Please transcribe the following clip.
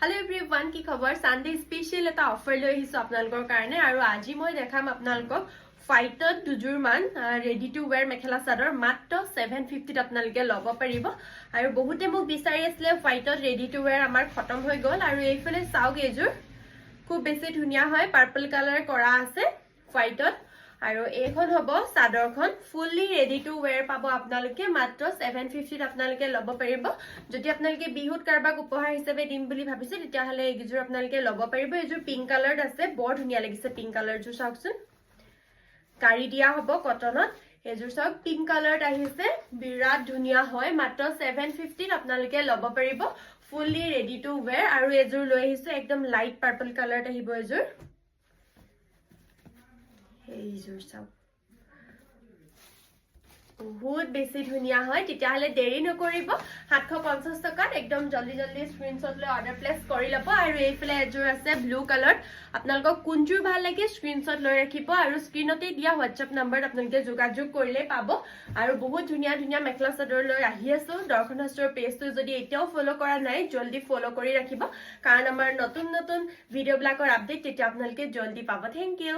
Hello everyone, কি খবৰ? Sunday special এটা অফাৰ লৈ আহিছো আপোনালোকৰ কাৰণে আৰু আজি মই দেখাম আপোনালোকক ফাইটত দুজোৰ মান ready to where mekhela chador মাত্ৰ 750 ত আপোনালোকে ল'ব পাৰিব আৰু বহুতে মোক বিচাৰি আছিল ফাইটত ৰেডি টু ওয়্যাৰ আমাৰ খতম হৈ গল আৰু এইফালে চাওক এজোৰ খুব বেছি ধুনিয়া হয় পাৰ্পল কালাৰ কৰা আছে ফাইটত আৰু এইখন হ'ব চাদৰখন ফুললি ৰেডি টু ওয়্যাৰ পাব আপোনালোকে মাত্ৰ 750 ত আপোনালোকে ল'ব পাৰিব যদি আপোনালোকে বিহুত কাৰবাক উপহাৰ হিচাপে দিম বুলি ভাবিছে তেতিয়া হলে এইজোৰ আপোনালোকে ল'ব পাৰিব এইজোৰ পিংক কালাৰত আছে বৰ ধুনিয়া লাগিছে পিংক কালাৰটো চাওকচোন কাৰি দিয়া হ'ব কটনত এইজোৰ চাওক পিংক কালাৰত আহিছে বিৰাট ধুনিয়া হয় মাত্ৰ 750 ত আপোনালোকে ল'ব পাৰিব ফুললি ৰেডি টু ওয়্যাৰ আৰু এইজোৰ লৈ আহিছে একদম লাইট পাৰ্পল কালাৰত আহিব এইজোৰ এইজোৰ চাওক বহুত বেছি ধুনিয়া হয় তেতিয়া হলে দেৰি নকৰিব 750 টকাত একদম জলদি জলদি স্ক্ৰিনশ্বট লৈ অৰ্ডাৰ প্লেস কৰি লব আৰু এইফালে এজোৰ আছে ব্লু কালাৰ আপোনালোকক কোনজোৰ ভাল লাগে স্ক্ৰিনশ্বট লৈ ৰাখিব আৰু স্ক্ৰিনতে দিয়া WhatsApp নম্বৰত আপোনালোকে যোগাযোগ কৰিলে পাব আৰু বহুত ধুনিয়া ধুনিয়া মেখেলা চাদৰ লৈ আহি আছো দৰ্শন হষ্টৰ পেজটো যদি এতিয়াও ফলো কৰা নাই জলদি ফলো কৰি ৰাখিব কাৰণ আমাৰ নতুন নতুন ভিডিঅ'বিলাকৰ আপডেট তেতিয়া আপোনালোকে জলদি পাব থ্যাংক ইউ